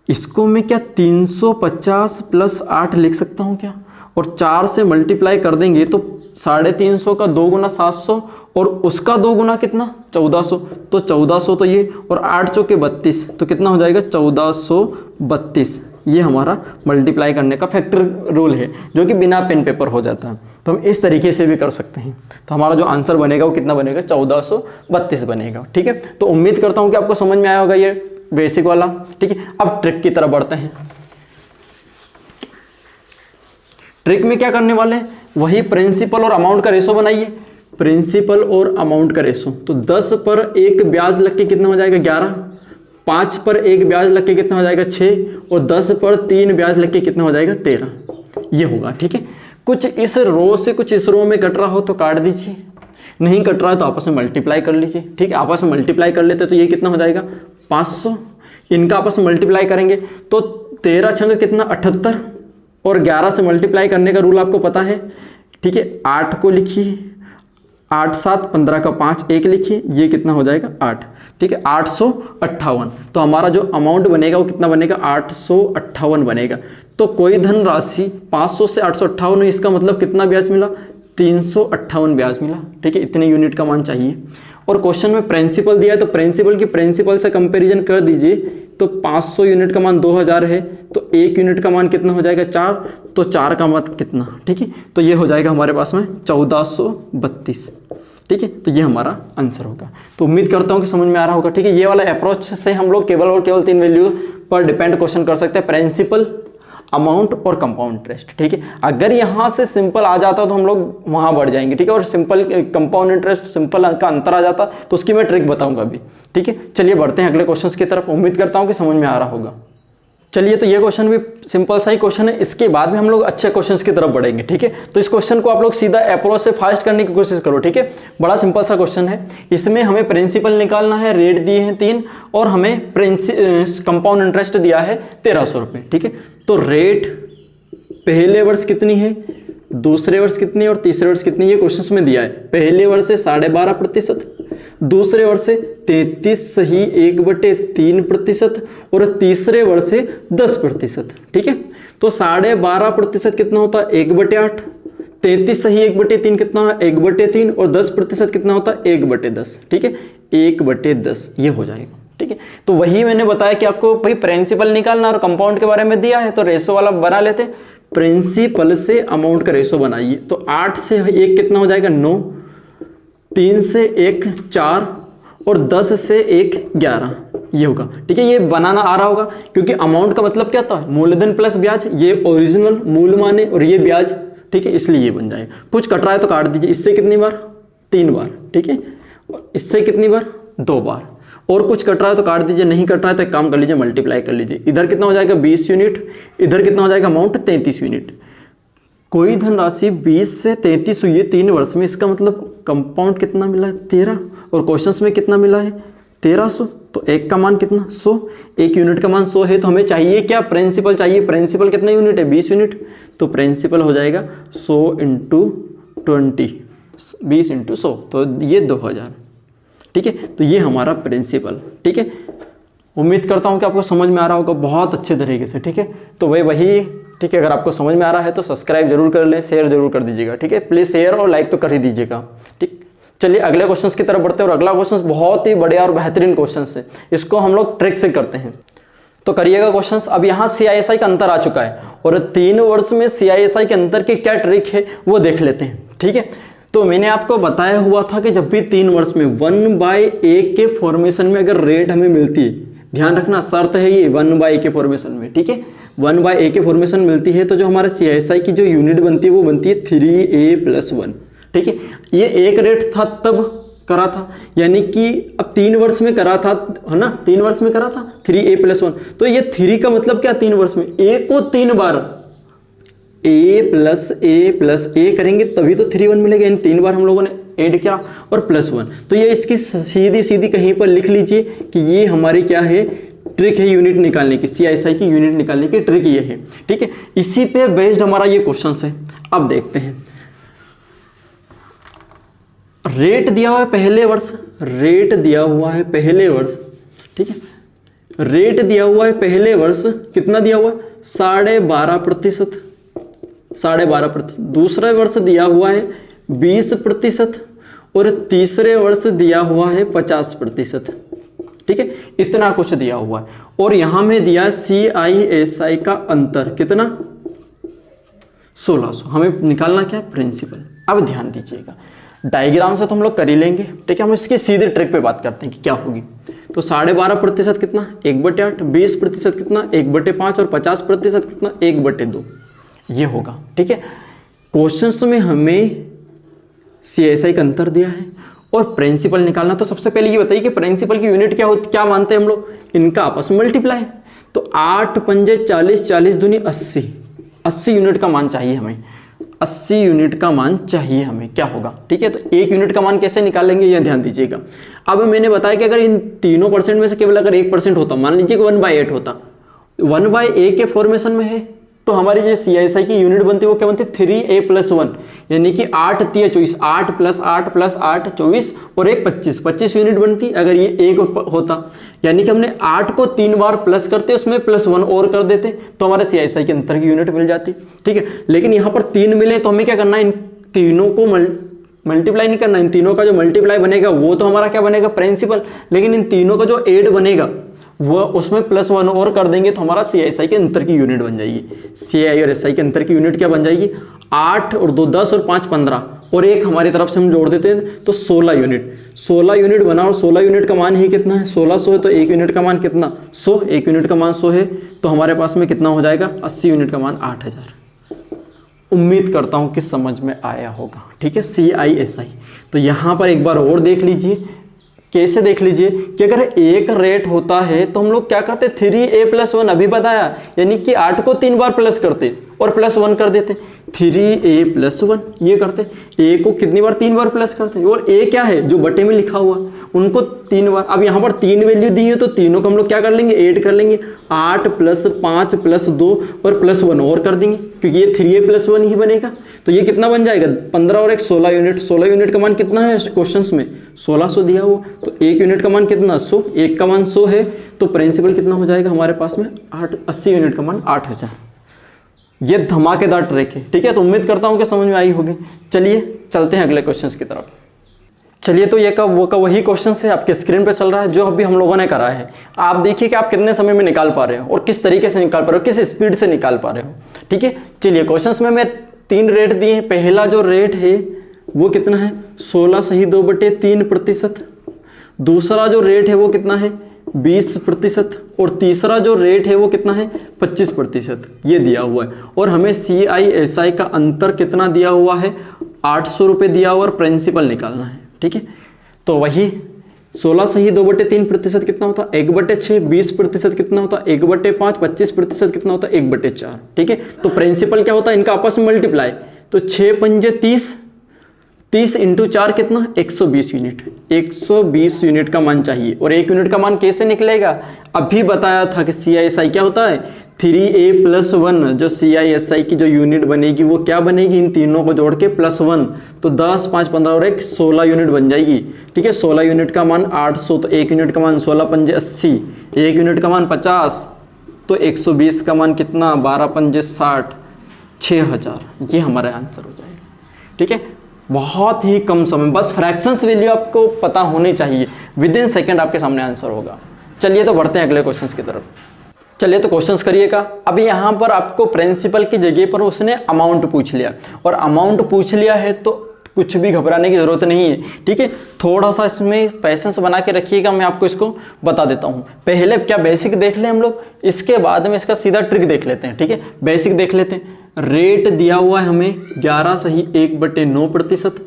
इसको मैं क्या 350 + 8 लिख सकता हूँ क्या, और 4 से मल्टीप्लाई कर देंगे तो 350 का 2 गुना 700 और उसका 2 गुना कितना 1400, तो 1400 तो ये, और 8 चौके 32 तो कितना हो जाएगा 1432। ये हमारा मल्टीप्लाई करने का फैक्टर रूल है जो कि बिना पेन पेपर हो जाता है। तो हम इस तरीके से भी कर सकते हैं। तो हमारा जो आंसर बनेगा वो कितना बनेगा 1432 बनेगा, ठीक है। तो उम्मीद करता हूँ कि आपको समझ में आया होगा ये बेसिक वाला, ठीक है। अब ट्रिक की तरफ बढ़ते हैं। ट्रिक में क्या करने वाले हैं, वही प्रिंसिपल और अमाउंट का रेशो बनाइए। प्रिंसिपल और अमाउंट का रेशो, तो 10 पर 1 ब्याज लग के कितना हो जाएगा 11, 5 पर 1 ब्याज लग के कितना हो जाएगा 6, और 10 पर 3 ब्याज लग के कितना हो जाएगा 13, ये होगा, ठीक है। कुछ इस रो से कुछ इस रो में कट रहा हो तो काट दीजिए, नहीं कट रहा है तो आपस में मल्टीप्लाई कर लीजिए, ठीक है। आपस में मल्टीप्लाई कर लेते तो ये कितना हो जाएगा 500, इनका आपस में मल्टीप्लाई करेंगे तो 13 छंग कितना 78, और 11 से मल्टीप्लाई करने का रूल आपको पता है, ठीक है। 8 को लिखिए, 8 7 15 का 5 1 लिखिए, ये कितना हो जाएगा 8, ठीक है। 858, तो हमारा जो अमाउंट बनेगा वो कितना बनेगा 858 बनेगा। तो कोई धनराशि 500 से 858, इसका मतलब कितना ब्याज मिला 358 ब्याज मिला, ठीक है। इतने यूनिट का मान चाहिए। और क्वेश्चन में प्रिंसिपल दिया है तो प्रिंसिपल की प्रिंसिपल से कंपैरिजन कर दीजिए, तो 500 यूनिट का मान 2000 है तो 1 यूनिट का मान कितना हो जाएगा 4, तो 4 का मान कितना, ठीक है। तो ये हो जाएगा हमारे पास में 1432, ठीक है। तो ये हमारा आंसर होगा। तो उम्मीद करता हूँ कि समझ में आ रहा होगा, ठीक है। ये वाला अप्रोच से हम लोग केवल और केवल 3 वैल्यू पर डिपेंड क्वेश्चन कर सकते हैं, प्रिंसिपल, अमाउंट और कंपाउंड इंटरेस्ट, ठीक है। अगर यहाँ से सिंपल आ जाता तो हम लोग वहाँ बढ़ जाएंगे, ठीक है। और सिंपल कंपाउंड इंटरेस्ट सिंपल का अंतर आ जाता तो उसकी मैं ट्रिक बताऊंगा अभी, ठीक है। चलिए बढ़ते हैं अगले क्वेश्चंस की तरफ। उम्मीद करता हूँ कि समझ में आ रहा होगा। चलिए, तो ये क्वेश्चन भी सिंपल सा ही क्वेश्चन है। इसके बाद में हम लोग अच्छे क्वेश्चंस की तरफ बढ़ेंगे, ठीक है। तो इस क्वेश्चन को आप लोग सीधा अप्रोच से फास्ट करने की कोशिश करो, ठीक है। बड़ा सिंपल सा क्वेश्चन है। इसमें हमें प्रिंसिपल निकालना है, रेट दिए हैं 3 और हमें कंपाउंड इंटरेस्ट दिया है 1300 रुपये, ठीक है। तो रेट पहले वर्ष कितनी है, दूसरे वर्ष कितनी है और तीसरे वर्ष कितनी, ये क्वेश्चन में दिया है। पहले वर्ष से 12.5%, दूसरे वर्ष से 33.1/3% और तीसरे वर्ष से 10%, ठीक है। तो 12.5% कितना होता है, 1/8, 33.1/3 कितना है, 1/3 और 10% कितना होता है, 1/10, ठीक है। 1/10 ये हो जाएगा, ठीक है। तो वही मैंने बताया कि आपको भाई प्रिंसिपल निकालना और कंपाउंड के बारे में दिया है, तो रेशो वाला बना लेते। प्रिंसिपल से अमाउंट का रेशो बनाइए। तो 8 से 1 कितना हो जाएगा, 9, 3 से 1 4 और 10 से 1 11, ये होगा, ठीक है। ये बनाना आ रहा होगा क्योंकि अमाउंट का मतलब क्या था, मूलधन प्लस ब्याज, ये ओरिजिनल मूल माने और ये ब्याज, ठीक है, इसलिए ये बन जाएगा। कुछ कट रहा है तो काट दीजिए। इससे कितनी बार, 3 बार, ठीक है। इससे कितनी बार, 2 बार। और कुछ कट रहा है तो काट दीजिए, नहीं कट रहा है तो एक काम कर लीजिए, मल्टीप्लाई कर लीजिए। इधर कितना हो जाएगा, 20 यूनिट, इधर कितना हो जाएगा अमाउंट, 33 यूनिट। कोई धनराशि 20 से 33 हुई है 3 वर्ष में, इसका मतलब कंपाउंड कितना मिला है, 13, और क्वेश्चंस में कितना मिला है, 1300। तो एक का मान कितना, 100, एक यूनिट का मान 100 है। तो हमें चाहिए क्या, प्रिंसिपल चाहिए। प्रिंसिपल कितना यूनिट है, 20 यूनिट। तो प्रिंसिपल हो जाएगा 100 × 20, 20 × 100, तो ये 2000, ठीक है। तो ये हमारा प्रिंसिपल, ठीक है। उम्मीद करता हूँ कि आपको समझ में आ रहा होगा बहुत अच्छे तरीके से, ठीक है। तो वही ठीक है, अगर आपको समझ में आ रहा है तो सब्सक्राइब जरूर कर लें, शेयर जरूर कर दीजिएगा, ठीक है। प्लीज शेयर और लाइक तो कर ही दीजिएगा, ठीक। चलिए अगले क्वेश्चंस की तरफ बढ़ते हैं, और अगला क्वेश्चन बहुत ही बढ़िया और बेहतरीन क्वेश्चन है। इसको हम लोग ट्रिक से करते हैं, तो करिएगा क्वेश्चन। अब यहाँ CISI का अंतर आ चुका है और 3 वर्ष में CISI के अंतर की क्या ट्रिक है वो देख लेते हैं, ठीक है। तो मैंने आपको बताया हुआ था कि जब भी 3 वर्ष में 1/a के फॉर्मेशन में अगर रेट हमें मिलती है, ध्यान रखना शर्त है ये 1/a के फॉर्मेशन में, ठीक है। 1/a के फॉर्मेशन मिलती है तो जो हमारे CISI की जो यूनिट बनती है वो बनती है 3a+1, ठीक है। ये एक रेट था तब करा था, यानी कि अब 3 वर्ष में करा था, है ना, 3 वर्ष में करा था 3a+1। तो ये 3 का मतलब क्या, 3 वर्ष में a को 3 बार a+a+a करेंगे तभी तो 3 1 मिलेगा। इन 3 बार हम लोगों ने ऐड किया और +1। तो ये इसकी सीधी सीधी कहीं पर लिख लीजिए कि ये हमारी क्या है, ट्रिक है यूनिट निकालने की, CISI की यूनिट निकालने की ट्रिक ये है, ठीक है। इसी पे बेस्ड हमारा ये क्वेश्चन है। अब देखते हैं, रेट दिया हुआ है पहले वर्ष, रेट दिया हुआ है पहले वर्ष, ठीक है। रेट दिया हुआ है पहले वर्ष, कितना दिया हुआ है, 12.5%, 12.5%। दूसरे वर्ष दिया हुआ है 20% और तीसरे वर्ष दिया हुआ है 50%, ठीक है। इतना कुछ दिया हुआ है और यहां में दिया CISI का अंतर कितना, 1600। हमें निकालना क्या, प्रिंसिपल। अब ध्यान दीजिएगा, डायग्राम से तो हम लोग कर ही लेंगे, ठीक है। हम इसकी सीधे ट्रिक पे बात करते हैं कि क्या होगी। तो 12.5% कितना, 1/8, 20% कितना, 1/5 और 50% कितना, 1/2, ये होगा, ठीक है। क्वेश्चंस में हमें CISI का अंतर दिया है और प्रिंसिपल निकालना। तो सबसे पहले ये बताइए कि प्रिंसिपल की यूनिट क्या होती, क्या मानते हैं हम लोग, इनका आपस में मल्टीप्लाई। तो 8 पंजे 40, 40 दूनी 80, 80 यूनिट का मान चाहिए हमें, 80 यूनिट का मान चाहिए हमें, क्या होगा, ठीक है। तो 1 यूनिट का मान कैसे निकालेंगे ये ध्यान दीजिएगा। अब मैंने बताया कि अगर इन तीनों परसेंट में से केवल अगर 1% होता, मान लीजिए कि 1/8 होता, 1/a के फॉर्मेशन में है, तो हमारी जो CISI की यूनिट बनती है वो क्या बनती है, 3a+1, यानी कि 8 3 24, 8 + 8 + 8 24 और 1 25, 25 यूनिट बनती अगर ये 1 होता। यानी कि हमने 8 को 3 बार प्लस करते, उसमें +1 और कर देते तो हमारे CISI के अंतर की यूनिट मिल जाती, ठीक है। लेकिन यहाँ पर 3 मिले तो हमें क्या करना है, इन तीनों को मल्टीप्लाई नहीं करना, इन तीनों का जो मल्टीप्लाई बनेगा वो तो हमारा क्या बनेगा, प्रिंसिपल। लेकिन इन तीनों का जो एड बनेगा वो उसमें +1 और कर देंगे तो हमारा CISI के अंतर की यूनिट बन जाएगी। CI और SI के अंतर की यूनिट क्या बन जाएगी, 8 और 2 10 और 5 15 और 1 हमारी तरफ से हम जोड़ देते हैं तो 16 यूनिट। 16 यूनिट बना और 16 यूनिट का मान ही कितना है, 1600 है। तो 1 यूनिट का मान कितना, 100, 1 यूनिट का मान 100 है तो हमारे पास में कितना हो जाएगा, 80 यूनिट का मान 8000। उम्मीद करता हूं कि समझ में आया होगा, ठीक है। CISI तो यहां पर एक बार और देख लीजिए कैसे देख लीजिए कि अगर एक रेट होता है तो हम लोग क्या करते, 3a+1 अभी बताया, यानी कि 8 को 3 बार प्लस करते और +1 कर देते, 3a+1 ये करते, a को कितनी बार, 3 बार प्लस करते, और a क्या है जो बटे में लिखा हुआ उनको 3 बार। अब यहाँ पर 3 वैल्यू दी है तो तीनों को हम लोग क्या कर लेंगे, ऐड कर लेंगे, 8 + 5 + 2 और +1 और कर देंगे, क्योंकि ये 3a+1 ही बनेगा। तो ये कितना बन जाएगा, 15 और 1 16 यूनिट। 16 यूनिट का मान कितना है क्वेश्चंस में, 1600 दिया हुआ, तो 1 यूनिट का मान कितना, 100, 1 का मान 100 है, तो प्रिंसिपल कितना हो जाएगा हमारे पास में, 80 यूनिट का मान 8000। ये धमाकेदार ट्रिक है, ठीक है। तो उम्मीद करता हूँ कि समझ में आई होगी। चलिए चलते हैं अगले क्वेश्चंस की तरफ। चलिए, तो ये का वही क्वेश्चन है आपके स्क्रीन पे चल रहा है जो अभी हम लोगों ने करा है। आप देखिए कि आप कितने समय में निकाल पा रहे हो और किस तरीके से निकाल पा रहे हो, किस स्पीड से निकाल पा रहे हो, ठीक है। चलिए, क्वेश्चंस में मैं 3 रेट दिए हैं। पहला जो रेट है वो कितना है, 16 सही 2/3%। दूसरा जो रेट है वो कितना है, 20%। और तीसरा जो रेट है वो कितना है, 25%। ये दिया हुआ है और हमें CISI का अंतर कितना दिया हुआ है, 800 रुपये दिया हुआ और प्रिंसिपल निकालना है, ठीक है। तो वही 16 सही 2/3% कितना होता है, 1/6। 20% कितना होता है, 1/5। 25% कितना होता है, 1/4, ठीक है। तो प्रिंसिपल क्या होता है, इनका आपस में मल्टीप्लाई, तो 6 पंजे 30, 30 × 4 कितना, 120 यूनिट। 120 यूनिट का मान चाहिए। और 1 यूनिट का मान कैसे निकलेगा, अभी बताया था कि CISI क्या होता है, 3a+1। जो CISI की जो यूनिट बनेगी वो क्या बनेगी, इन तीनों को जोड़ के +1, तो 10, 5, 15 और 1 16 यूनिट बन जाएगी, ठीक है। 16 यूनिट का मान 800, तो 1 यूनिट का मान 16 पंजे 80, 1 यूनिट का मान 50, तो 120 का मान कितना, 12 पंजे 60, 6000। ये हमारा आंसर हो जाएगा, ठीक है। बहुत ही कम समय, बस फ्रैक्शंस वैल्यू आपको पता होनी चाहिए, विदिन सेकंड आपके सामने आंसर होगा। चलिए, तो बढ़ते हैं अगले क्वेश्चंस की तरफ। चलिए, तो क्वेश्चंस करिएगा। अभी यहाँ पर आपको प्रिंसिपल की जगह पर उसने अमाउंट पूछ लिया, और अमाउंट पूछ लिया है तो कुछ भी घबराने की जरूरत नहीं है, ठीक है। थोड़ा सा इसमें पैसेंस बना के रखिएगा, मैं आपको इसको बता देता हूँ। पहले क्या बेसिक देख लें हम लोग, इसके बाद में इसका सीधा ट्रिक देख लेते हैं, ठीक है। बेसिक देख लेते हैं। रेट दिया हुआ है हमें 11 सही 1/9%।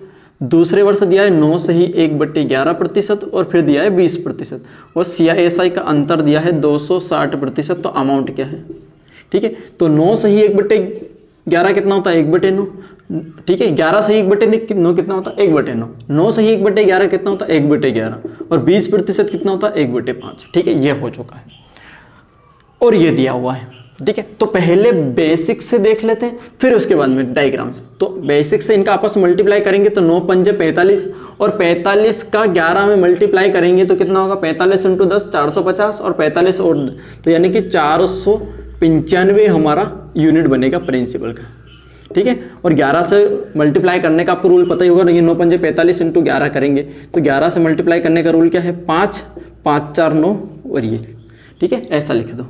दूसरे वर्ष दिया है 9 सही 1/11%, और फिर दिया है 20%, और CISI का अंतर दिया है 260%। तो अमाउंट क्या है, ठीक है। तो 9 सही 1/11 कितना होता है, 1/9, ठीक है। 11 सही 1/9 कितना होता है, 1/9। 9 सही 1/11 कितना होता है, 1/11, और 20% कितना होता है, 1/5, ठीक है। ये हो चुका है और ये दिया हुआ है, ठीक है। तो पहले बेसिक से देख लेते हैं, फिर उसके बाद में डायग्राम से। तो बेसिक से इनका आपस में मल्टीप्लाई करेंगे तो 9 पंजे 45, और 45 का 11 में मल्टीप्लाई करेंगे तो कितना होगा, 45 × 10 450, और 45 और, तो यानी कि 495 हमारा यूनिट बनेगा प्रिंसिपल का, ठीक है। और 11 से मल्टीप्लाई करने का आपको रूल पता ही होगा, ये 9 पंजे 45 × 11 करेंगे तो 11 से मल्टीप्लाई करने का रूल क्या है, 5, 5 4 9, और ये, ठीक है, ऐसा लिख दो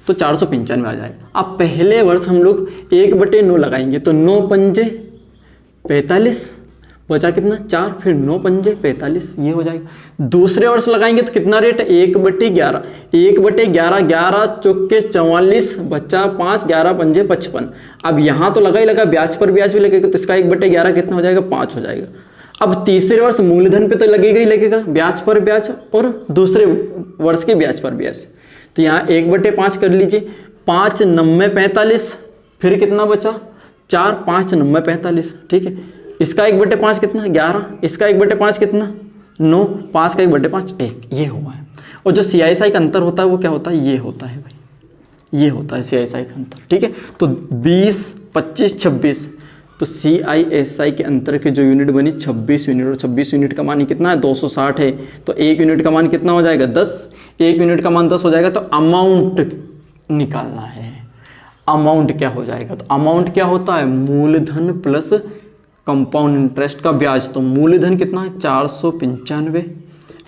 तो 495 आ जाएगा। अब पहले वर्ष हम लोग 1/9 लगाएंगे, तो 9 पंजे 45, बचा कितना 4, फिर 9 पंजे 45, ये हो जाएगा। दूसरे वर्ष लगाएंगे तो कितना रेट है, 1/11, 1/11, 11 चौके 44, बचा 5, 11 पंजे 55। अब यहाँ तो लगा ही लगा, ब्याज पर ब्याज भी लगेगा, तो इसका 1/11 कितना हो जाएगा, 5 हो जाएगा। अब तीसरे वर्ष मूलधन पे तो लगेगा ही लगेगा, ब्याज पर ब्याज, और दूसरे वर्ष के ब्याज पर ब्याज। तो यहाँ 1/5 कर लीजिए, 5 9 45, फिर कितना बचा, 4, 5 9 45, ठीक है। इसका 1/5 कितना, 11, इसका 1/5 कितना, 9, 5 का 1/5 1, ये हुआ है। और जो CISI का अंतर होता है वो क्या होता है, ये होता है भाई, ये होता है CISI का अंतर, ठीक है। तो 20, 25, 26, तो CISI के अंतर के जो यूनिट बनी 26 यूनिट, और 26 यूनिट का मान कितना है, 260 है, तो 1 यूनिट का मान कितना हो जाएगा, 10, 1 यूनिट का मान 10 हो जाएगा। तो अमाउंट निकालना है, अमाउंट क्या हो जाएगा, तो अमाउंट क्या होता है, मूलधन प्लस कंपाउंड इंटरेस्ट का ब्याज। तो मूलधन कितना है, 495,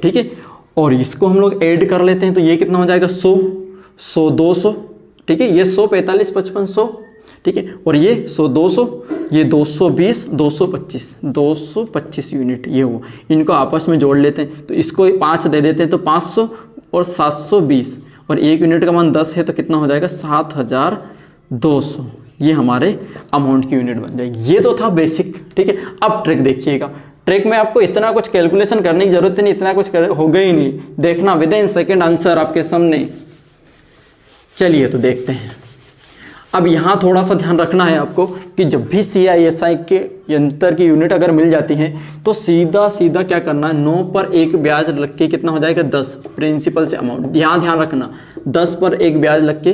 ठीक है। और इसको हम लोग ऐड कर लेते हैं तो ये कितना हो जाएगा, 100, 100 200, ठीक है। ये 100 45 55 100, ठीक है। और ये 100 200, ये 220 225, 225 यूनिट, ये हो। इनको आपस में जोड़ लेते हैं तो इसको 5 दे देते हैं, तो 500 और 720, और 1 यूनिट का मान 10 है, तो कितना हो जाएगा, 7200। ये हमारे अमाउंट की यूनिट बन जाएगी। ये तो था बेसिक, ठीक है। अब ट्रिक देखिएगा, ट्रिक में आपको इतना कुछ कैलकुलेशन करने की जरूरत नहीं, इतना कुछ होगा ही नहीं, देखना विद इन सेकेंड आंसर आपके सामने। चलिए तो देखते हैं। अब यहाँ थोड़ा सा ध्यान रखना है आपको कि जब भी CISI के यंत्र की यूनिट अगर मिल जाती है तो सीधा सीधा क्या करना है, 9 पर एक ब्याज लग के कितना हो जाएगा 10 प्रिंसिपल से अमाउंट। यहाँ ध्यान रखना 10 पर एक ब्याज लग के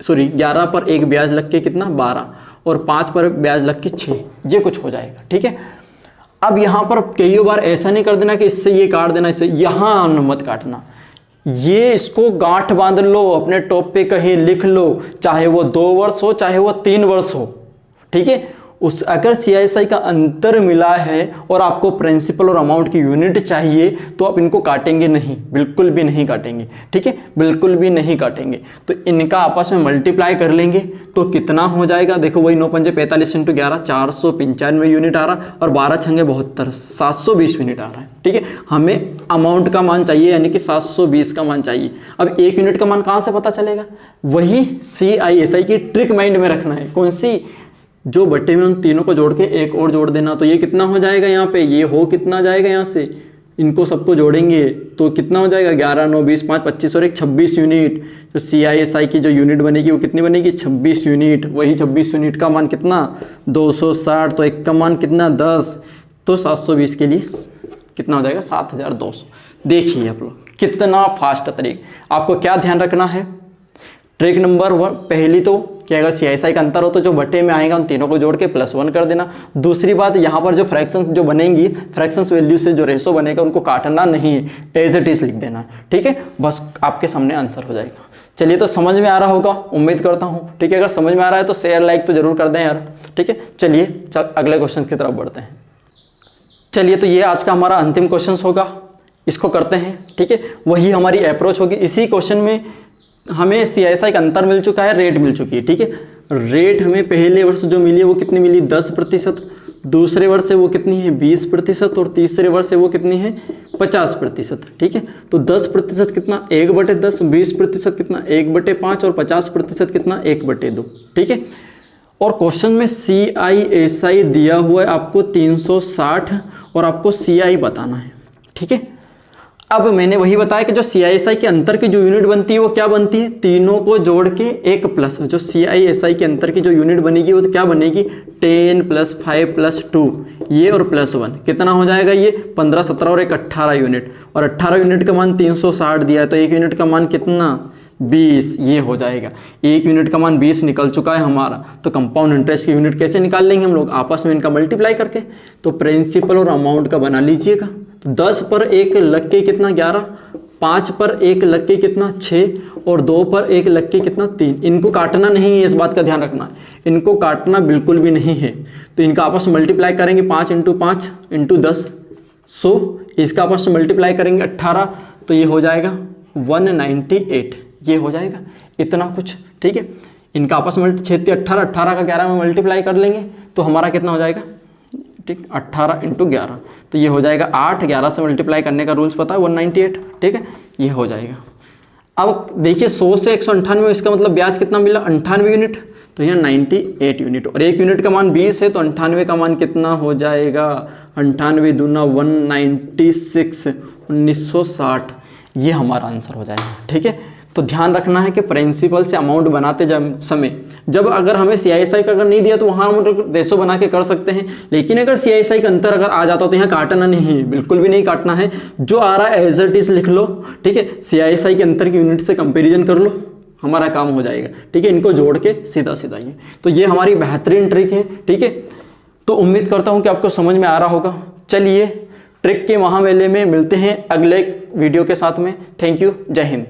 11 पर एक ब्याज लग के कितना 12 और 5 पर ब्याज लग के 6, ये कुछ हो जाएगा। ठीक है, अब यहाँ पर कई बार ऐसा नहीं कर देना कि इससे ये काट देना, इससे यहाँ मत काटना, ये इसको गांठ बांध लो, अपने टॉप पे कहीं लिख लो, चाहे वो 2 वर्ष हो चाहे वो 3 वर्ष हो। ठीक है, उस अगर CISI का अंतर मिला है और आपको प्रिंसिपल और अमाउंट की यूनिट चाहिए तो आप इनको काटेंगे नहीं, बिल्कुल भी नहीं काटेंगे। ठीक है, बिल्कुल भी नहीं काटेंगे। तो इनका आपस में मल्टीप्लाई कर लेंगे तो कितना हो जाएगा, देखो वही 9 पंजे 45 × 11 495 यूनिट आ रहा और 12 छंगे 72 720 यूनिट आ रहा है। ठीक है, हमें अमाउंट का मान चाहिए यानी कि 720 का मान चाहिए। अब 1 यूनिट का मान कहाँ से पता चलेगा, वही CISI की ट्रिक माइंड में रखना है। कौन सी, जो बट्टे में उन तीनों को जोड़ के एक और जोड़ देना, तो ये कितना हो जाएगा, यहाँ पे ये हो कितना जाएगा, यहाँ से इनको सबको जोड़ेंगे तो कितना हो जाएगा 11 9 20 5 25 और 1 26 यूनिट। जो CISI की जो यूनिट बनेगी वो कितनी बनेगी 26 यूनिट। वही 26 यूनिट का मान कितना 260, तो एक का मान कितना 10, तो 720 के लिए कितना हो जाएगा 7200। देखिए आप लोग कितना फास्ट तरीका। आपको क्या ध्यान रखना है, ट्रिक नंबर 1 पहली तो कि अगर CISI का अंतर हो तो जो बट्टे में आएगा उन तीनों को जोड़ के +1 कर देना। दूसरी बात, यहाँ पर जो फ्रैक्शंस जो बनेंगी, फ्रैक्शंस वैल्यू से जो रेशो बनेगा उनको काटना नहीं है, एज इट इज लिख देना। ठीक है, बस आपके सामने आंसर हो जाएगा। चलिए तो समझ में आ रहा होगा, उम्मीद करता हूँ। ठीक है, अगर समझ में आ रहा है तो शेयर लाइक तो जरूर कर दें यार। ठीक है, चलिए अगले क्वेश्चन की तरफ बढ़ते हैं। चलिए तो ये आज का हमारा अंतिम क्वेश्चन होगा, इसको करते हैं। ठीक है, वही हमारी अप्रोच होगी। इसी क्वेश्चन में हमें CISI का अंतर मिल चुका है, रेट मिल चुकी है। ठीक है, रेट हमें पहले वर्ष जो मिली है वो कितनी मिली 10%, दूसरे वर्ष से वो कितनी है 20% और तीसरे वर्ष से वो कितनी है 50%। ठीक है, तो 10% कितना 1/10, 20% कितना 1/5 और 50% कितना 1/2। ठीक है, और क्वेश्चन में CISI दिया हुआ है आपको 360 और आपको CI बताना है। ठीक है, अब मैंने वही बताया कि जो CISI के अंतर की जो यूनिट बनती है वो क्या बनती है, तीनों को जोड़ के एक प्लस, जो CISI के अंतर की जो यूनिट बनेगी वो क्या बनेगी 10 + 5 + 2 ये और +1 कितना हो जाएगा, ये 15 17 और 18 यूनिट। और 18 यूनिट का मान 360 दिया है तो 1 यूनिट का मान कितना 20, ये हो जाएगा। 1 यूनिट का मान 20 निकल चुका है हमारा। तो कंपाउंड इंटरेस्ट की यूनिट कैसे निकाल लेंगे हम लोग, आपस में इनका मल्टीप्लाई करके। तो प्रिंसिपल और अमाउंट का बना लीजिएगा। तो 10 पर 1 लग के कितना 11, 5 पर 1 लग के कितना 6 और 2 पर 1 लग के कितना 3। इनको काटना नहीं है, इस बात का ध्यान रखना, इनको काटना बिल्कुल भी नहीं है। तो इनका आपस में मल्टीप्लाई करेंगे 5 × 5 × 10 100, इसका आपस में मल्टीप्लाई करेंगे 18 तो ये हो जाएगा 198, ये हो जाएगा इतना कुछ। ठीक है, इनका आपस में 6 18 18 का 11 में मल्टीप्लाई कर लेंगे तो हमारा कितना हो जाएगा, ठीक 18 × 11 तो ये हो जाएगा 8, 11 से मल्टीप्लाई करने का रूल्स पता है 198। ठीक है, ये हो जाएगा। अब देखिए 100 से 198, इसका मतलब ब्याज कितना मिला 98 यूनिट, तो यहाँ 98 यूनिट और 1 यूनिट का मान 20 है तो 98 का मान कितना हो जाएगा 98 दूना 196 1960, ये हमारा आंसर हो जाएगा। ठीक है, तो ध्यान रखना है कि प्रिंसिपल से अमाउंट बनाते समय जब अगर हमें CISI का अगर नहीं दिया तो वहाँ हम रेशो बना के कर सकते हैं, लेकिन अगर CISI का अंतर अगर आ जाता तो यहाँ काटना नहीं है, बिल्कुल भी नहीं काटना है। जो आ रहा है एज इट इज लिख लो। ठीक है, CISI के अंतर की यूनिट से कंपेरिजन कर लो, हमारा काम हो जाएगा। ठीक है, इनको जोड़ के सीधा सीधा ये, तो ये हमारी बेहतरीन ट्रिक है। ठीक है, तो उम्मीद करता हूँ कि आपको समझ में आ रहा होगा। चलिए ट्रिक के महामेले में मिलते हैं अगले वीडियो के साथ में। थैंक यू, जय हिंद।